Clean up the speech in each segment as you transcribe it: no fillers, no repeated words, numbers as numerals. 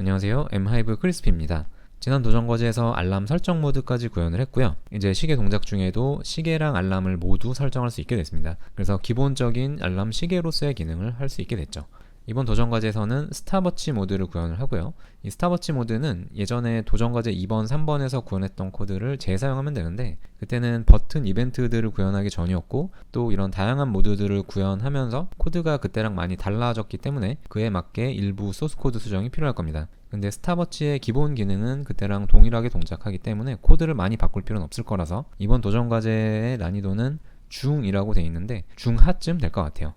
안녕하세요. 엠하이브 크리스피입니다. 지난 도전 과제에서 알람 설정 모드까지 구현을 했고요. 이제 시계 동작 중에도 시계랑 알람을 모두 설정할 수 있게 됐습니다. 그래서 기본적인 알람 시계로서의 기능을 할 수 있게 됐죠. 이번 도전 과제에서는 스탑워치 모드를 구현을 하고요. 이 스탑워치 모드는 예전에 도전 과제 2번, 3번에서 구현했던 코드를 재사용하면 되는데, 그때는 버튼 이벤트들을 구현하기 전이었고 또 이런 다양한 모드들을 구현하면서 코드가 그때랑 많이 달라졌기 때문에 그에 맞게 일부 소스 코드 수정이 필요할 겁니다. 근데 스탑워치의 기본 기능은 그때랑 동일하게 동작하기 때문에 코드를 많이 바꿀 필요는 없을 거라서 이번 도전 과제의 난이도는 중이라고 되어 있는데 중하쯤 될 것 같아요.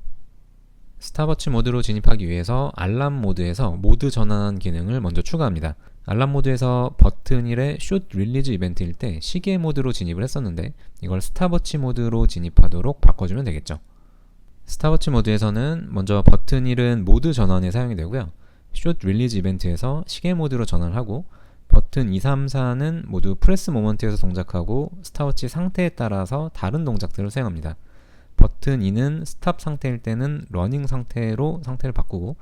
스탑워치 모드로 진입하기 위해서 알람 모드에서 모드 전환 기능을 먼저 추가합니다. 알람 모드에서 버튼 1의 슛 릴리즈 이벤트일 때 시계 모드로 진입을 했었는데 이걸 스탑워치 모드로 진입하도록 바꿔주면 되겠죠. 스탑워치 모드에서는 먼저 버튼 1은 모드 전환에 사용이 되고요. 슛 릴리즈 이벤트에서 시계 모드로 전환을 하고 버튼 2, 3, 4는 모두 프레스 모먼트에서 동작하고 스탑워치 상태에 따라서 다른 동작들을 사용합니다. 버튼 2는 스탑 상태일 때는 러닝 상태로 상태를 바꾸고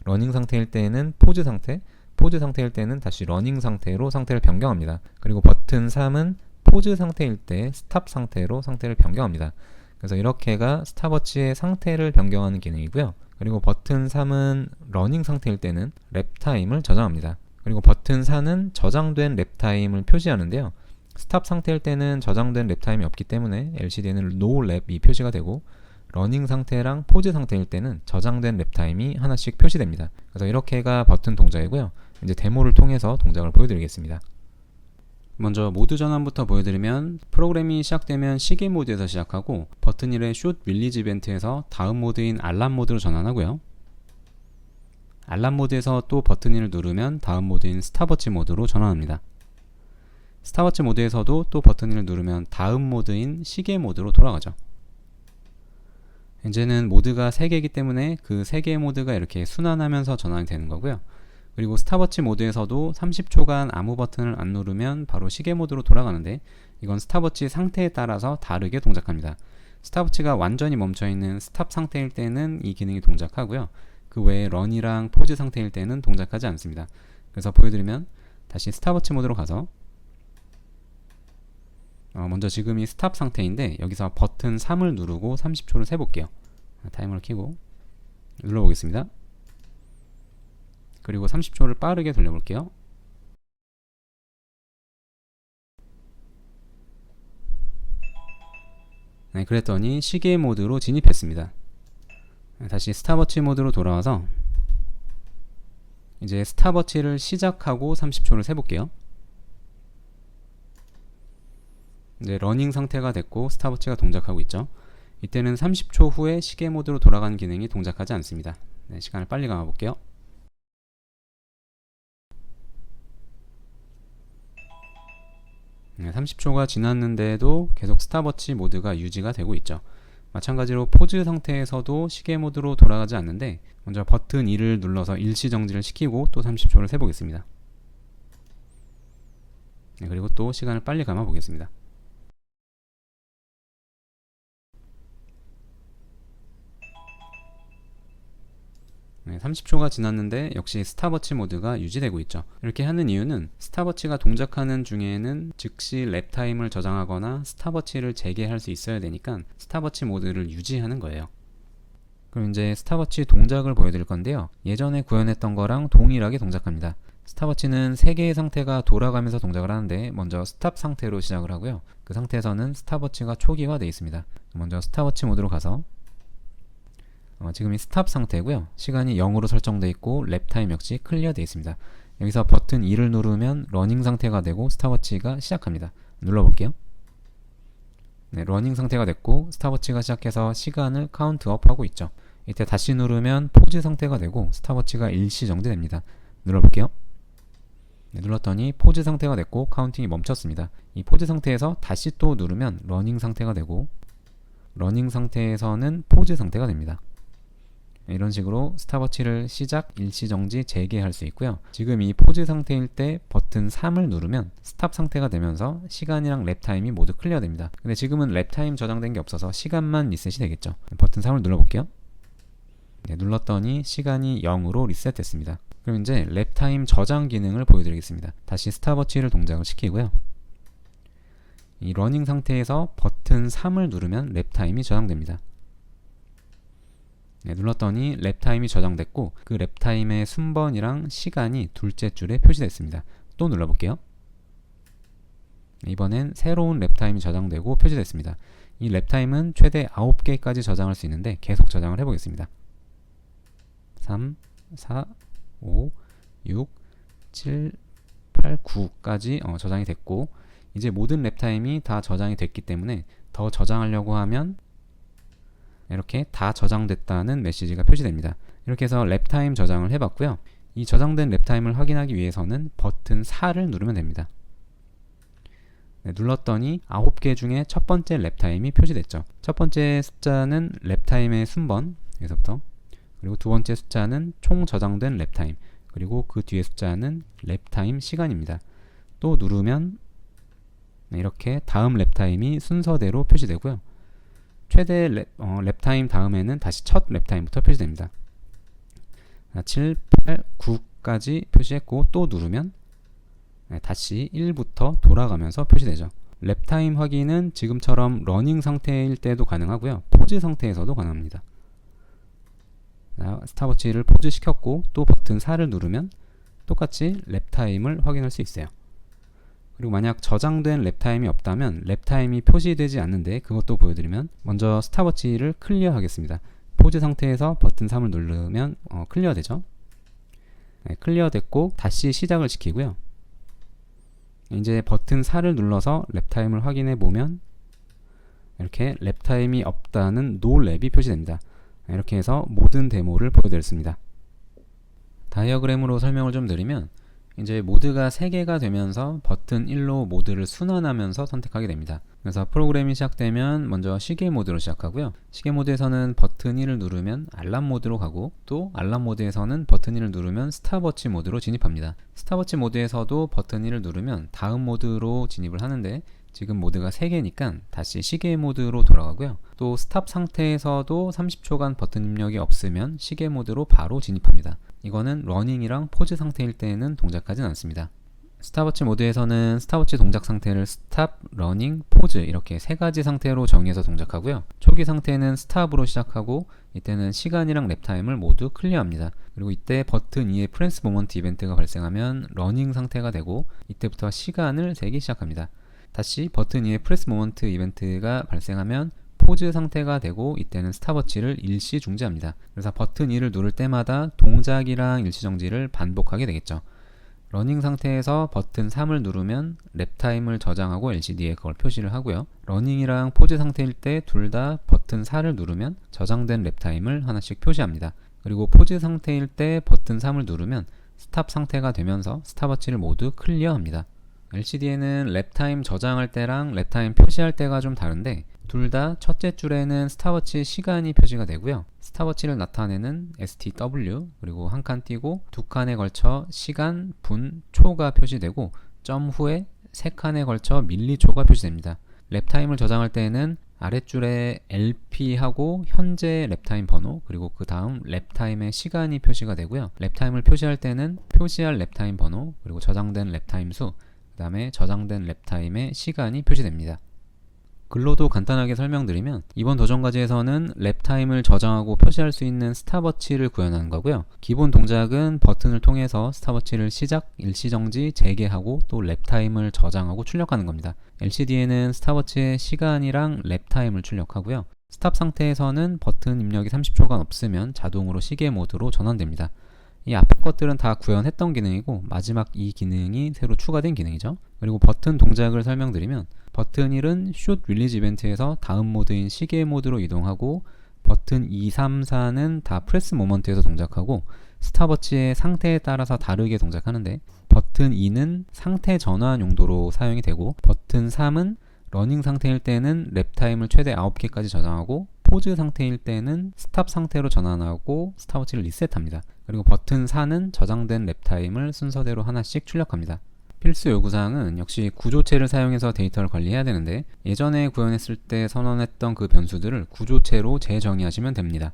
러닝 상태일 때는 포즈 상태일 때는 다시 러닝 상태로 상태를 변경합니다. 그리고 버튼 3은 포즈 상태일 때 스탑 상태로 상태를 변경합니다. 그래서 이렇게가 스탑워치의 상태를 변경하는 기능이고요. 그리고 버튼 3은 러닝 상태일 때는 랩타임을 저장합니다. 그리고 버튼 4는 저장된 랩타임을 표시하는데요. 스탑 상태일 때는 저장된 랩타임이 없기 때문에 LCD에는 no 랩이 표시가 되고 러닝 상태랑 포즈 상태일 때는 저장된 랩타임이 하나씩 표시됩니다. 그래서 이렇게가 버튼 동작이고요. 이제 데모를 통해서 동작을 보여드리겠습니다. 먼저 모드 전환부터 보여드리면 프로그램이 시작되면 시계 모드에서 시작하고 버튼 1의 슛 릴리즈 이벤트에서 다음 모드인 알람 모드로 전환하고요. 알람 모드에서 또 버튼 1을 누르면 다음 모드인 스탑워치 모드로 전환합니다. 스탑워치 모드에서도 또 버튼 1을 누르면 다음 모드인 시계 모드로 돌아가죠. 이제는 모드가 3개이기 때문에 그 3개의 모드가 이렇게 순환하면서 전환이 되는 거고요. 그리고 스탑워치 모드에서도 30초간 아무 버튼을 안 누르면 바로 시계 모드로 돌아가는데 이건 스탑워치 상태에 따라서 다르게 동작합니다. 스탑워치가 완전히 멈춰있는 스탑 상태일 때는 이 기능이 동작하고요. 그 외에 런이랑 포즈 상태일 때는 동작하지 않습니다. 그래서 보여드리면 다시 스탑워치 모드로 가서 먼저 지금이 스탑 상태인데 여기서 버튼 3을 누르고 30초를 세볼게요. 타이머를 켜고 눌러보겠습니다. 그리고 30초를 빠르게 돌려볼게요. 네, 그랬더니 시계 모드로 진입했습니다. 다시 스탑워치 모드로 돌아와서 이제 스탑워치를 시작하고 30초를 세볼게요. 이제 러닝 상태가 됐고 스탑워치가 동작하고 있죠. 이때는 30초 후에 시계 모드로 돌아가는 기능이 동작하지 않습니다. 네, 시간을 빨리 감아 볼게요. 네, 30초가 지났는데도 계속 스탑워치 모드가 유지가 되고 있죠. 마찬가지로 포즈 상태에서도 시계 모드로 돌아가지 않는데 먼저 버튼 2를 눌러서 일시 정지를 시키고 또 30초를 세보겠습니다. 네, 그리고 또 시간을 빨리 감아 보겠습니다. 네, 30초가 지났는데 역시 스탑워치 모드가 유지되고 있죠. 이렇게 하는 이유는 스탑워치가 동작하는 중에는 즉시 랩타임을 저장하거나 스탑워치를 재개할 수 있어야 되니까 스탑워치 모드를 유지하는 거예요. 그럼 이제 스탑워치 동작을 보여드릴 건데요. 예전에 구현했던 거랑 동일하게 동작합니다. 스탑워치는 3개의 상태가 돌아가면서 동작을 하는데 먼저 스탑 상태로 시작을 하고요. 그 상태에서는 스탑워치가 초기화되어 있습니다. 먼저 스탑워치 모드로 가서 지금이 스탑 상태고요. 시간이 0으로 설정되어 있고 랩타임 역시 클리어되어 있습니다. 여기서 버튼 2를 누르면 러닝 상태가 되고 스탑워치가 시작합니다. 눌러볼게요. 네, 러닝 상태가 됐고 스탑워치가 시작해서 시간을 카운트업 하고 있죠. 이때 다시 누르면 포즈 상태가 되고 스탑워치가 일시 정지됩니다. 눌러볼게요. 네, 눌렀더니 포즈 상태가 됐고 카운팅이 멈췄습니다. 이 포즈 상태에서 다시 또 누르면 러닝 상태가 되고 러닝 상태에서는 포즈 상태가 됩니다. 이런 식으로 스탑워치를 시작, 일시정지, 재개할 수 있고요. 지금 이 포즈 상태일 때 버튼 3을 누르면 스탑 상태가 되면서 시간이랑 랩타임이 모두 클리어됩니다. 근데 지금은 랩타임 저장된 게 없어서 시간만 리셋이 되겠죠. 버튼 3을 눌러볼게요. 네, 눌렀더니 시간이 0으로 리셋됐습니다. 그럼 이제 랩타임 저장 기능을 보여드리겠습니다. 다시 스탑워치를 동작을 시키고요. 이 러닝 상태에서 버튼 3을 누르면 랩타임이 저장됩니다. 네, 눌렀더니 랩타임이 저장됐고 그 랩타임의 순번이랑 시간이 둘째 줄에 표시됐습니다. 또 눌러볼게요. 이번엔 새로운 랩타임이 저장되고 표시됐습니다. 이 랩타임은 최대 9개까지 저장할 수 있는데 계속 저장을 해보겠습니다. 3, 4, 5, 6, 7, 8, 9까지 저장이 됐고 이제 모든 랩타임이 다 저장이 됐기 때문에 더 저장하려고 하면 이렇게 다 저장됐다는 메시지가 표시됩니다. 이렇게 해서 랩타임 저장을 해봤고요. 이 저장된 랩타임을 확인하기 위해서는 버튼 4를 누르면 됩니다. 네, 눌렀더니 9개 중에 첫 번째 랩타임이 표시됐죠. 첫 번째 숫자는 랩타임의 순번, 여기서부터, 그리고 두 번째 숫자는 총 저장된 랩타임, 그리고 그 뒤에 숫자는 랩타임 시간입니다. 또 누르면 네, 이렇게 다음 랩타임이 순서대로 표시되고요. 최대 랩타임 다음에는 다시 첫 랩타임부터 표시됩니다. 7, 8, 9까지 표시했고 또 누르면 다시 1부터 돌아가면서 표시되죠. 랩타임 확인은 지금처럼 러닝 상태일 때도 가능하고요. 포즈 상태에서도 가능합니다. 스탑워치를 포즈 시켰고 또 버튼 4를 누르면 똑같이 랩타임을 확인할 수 있어요. 그리고 만약 저장된 랩타임이 없다면 랩타임이 표시되지 않는데 그것도 보여드리면 먼저 스탑워치를 클리어 하겠습니다. 포즈 상태에서 버튼 3을 누르면 클리어 되죠. 네, 클리어 됐고 다시 시작을 시키고요. 이제 버튼 4를 눌러서 랩타임을 확인해 보면 이렇게 랩타임이 없다는 노랩이 표시됩니다. 이렇게 해서 모든 데모를 보여드렸습니다. 다이어그램으로 설명을 좀 드리면 이제 모드가 3개가 되면서 버튼 1로 모드를 순환하면서 선택하게 됩니다. 그래서 프로그램이 시작되면 먼저 시계 모드로 시작하고요. 시계 모드에서는 버튼 1을 누르면 알람 모드로 가고 또 알람 모드에서는 버튼 1을 누르면 스탑워치 모드로 진입합니다. 스탑워치 모드에서도 버튼 1을 누르면 다음 모드로 진입을 하는데 지금 모드가 3개니까 다시 시계 모드로 돌아가고요. 또 스탑 상태에서도 30초간 버튼 입력이 없으면 시계 모드로 바로 진입합니다. 이거는 러닝이랑 포즈 상태일 때는 동작하진 않습니다. 스탑워치 모드에서는 스탑워치 동작 상태를 스탑, 러닝, 포즈 이렇게 3가지 상태로 정의해서 동작하고요. 초기 상태는 스탑으로 시작하고 이때는 시간이랑 랩타임을 모두 클리어합니다. 그리고 이때 버튼 2의 프레스 모먼트 이벤트가 발생하면 러닝 상태가 되고 이때부터 시간을 세기 시작합니다. 다시 버튼 2의 프레스 모먼트 이벤트가 발생하면 포즈 상태가 되고 이때는 스탑워치를 일시 중지합니다. 그래서 버튼 2를 누를 때마다 동작이랑 일시 정지를 반복하게 되겠죠. 러닝 상태에서 버튼 3을 누르면 랩타임을 저장하고 LCD에 그걸 표시를 하고요. 러닝이랑 포즈 상태일 때 둘 다 버튼 4를 누르면 저장된 랩타임을 하나씩 표시합니다. 그리고 포즈 상태일 때 버튼 3을 누르면 스탑 상태가 되면서 스탑워치를 모두 클리어합니다. LCD에는 랩타임 저장할 때랑 랩타임 표시할 때가 좀 다른데 둘 다 첫째 줄에는 스탑워치 시간이 표시가 되고요. 스탑워치를 나타내는 STW 그리고 한 칸 띄고 두 칸에 걸쳐 시간, 분, 초가 표시되고 점 후에 세 칸에 걸쳐 밀리초가 표시됩니다. 랩타임을 저장할 때는 아랫줄에 LP하고 현재 랩타임 번호 그리고 그 다음 랩타임의 시간이 표시가 되고요. 랩타임을 표시할 때는 표시할 랩타임 번호 그리고 저장된 랩타임 수 그 다음에 저장된 랩타임의 시간이 표시됩니다. 글로도 간단하게 설명드리면 이번 도전과제에서는 랩타임을 저장하고 표시할 수 있는 스탑워치를 구현하는 거고요. 기본 동작은 버튼을 통해서 스탑워치를 시작, 일시정지, 재개하고 또 랩타임을 저장하고 출력하는 겁니다. LCD에는 스탑워치의 시간이랑 랩타임을 출력하고요. 스탑 상태에서는 버튼 입력이 30초간 없으면 자동으로 시계 모드로 전환됩니다. 이 앞에 것들은 다 구현했던 기능이고 마지막 이 기능이 새로 추가된 기능이죠. 그리고 버튼 동작을 설명드리면 버튼 1은 슛 릴리즈 이벤트에서 다음 모드인 시계 모드로 이동하고 버튼 2, 3, 4는 다 프레스 모먼트에서 동작하고 스탑워치의 상태에 따라서 다르게 동작하는데 버튼 2는 상태 전환 용도로 사용이 되고 버튼 3은 러닝 상태일 때는 랩타임을 최대 9개까지 저장하고 포즈 상태일 때는 스탑 상태로 전환하고 스탑워치를 리셋합니다. 그리고 버튼 4는 저장된 랩타임을 순서대로 하나씩 출력합니다. 필수 요구사항은 역시 구조체를 사용해서 데이터를 관리해야 되는데 예전에 구현했을 때 선언했던 그 변수들을 구조체로 재정의하시면 됩니다.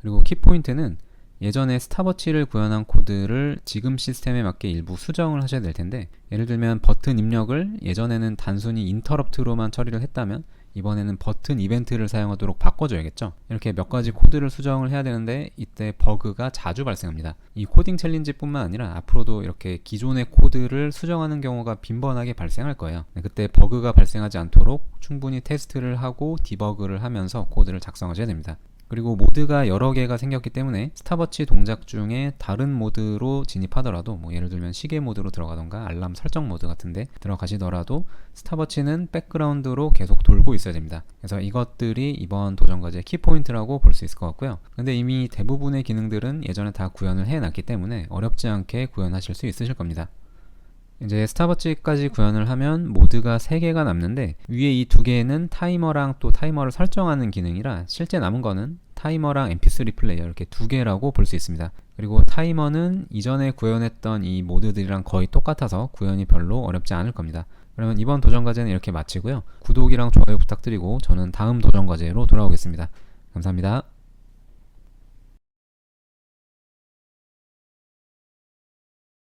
그리고 키포인트는 예전에 스탑워치를 구현한 코드를 지금 시스템에 맞게 일부 수정을 하셔야 될 텐데, 예를 들면 버튼 입력을 예전에는 단순히 인터럽트로만 처리를 했다면 이번에는 버튼 이벤트를 사용하도록 바꿔줘야겠죠. 이렇게 몇 가지 코드를 수정을 해야 되는데 이때 버그가 자주 발생합니다. 이 코딩 챌린지 뿐만 아니라 앞으로도 이렇게 기존의 코드를 수정하는 경우가 빈번하게 발생할 거예요. 그때 버그가 발생하지 않도록 충분히 테스트를 하고 디버그를 하면서 코드를 작성하셔야 됩니다. 그리고 모드가 여러 개가 생겼기 때문에 스탑워치 동작 중에 다른 모드로 진입하더라도, 뭐 예를 들면 시계 모드로 들어가던가 알람 설정 모드 같은데 들어가시더라도 스탑워치는 백그라운드로 계속 돌고 있어야 됩니다. 그래서 이것들이 이번 도전 과제의 키포인트라고 볼 수 있을 것 같고요. 근데 이미 대부분의 기능들은 예전에 다 구현을 해놨기 때문에 어렵지 않게 구현하실 수 있으실 겁니다. 이제 스탑워치까지 구현을 하면 모드가 3개가 남는데, 위에 이 2개는 타이머랑 또 타이머를 설정하는 기능이라 실제 남은 거는 타이머랑 mp3 플레이어 이렇게 2개라고 볼 수 있습니다. 그리고 타이머는 이전에 구현했던 이 모드들이랑 거의 똑같아서 구현이 별로 어렵지 않을 겁니다. 그러면 이번 도전 과제는 이렇게 마치고요. 구독이랑 좋아요 부탁드리고 저는 다음 도전 과제로 돌아오겠습니다. 감사합니다.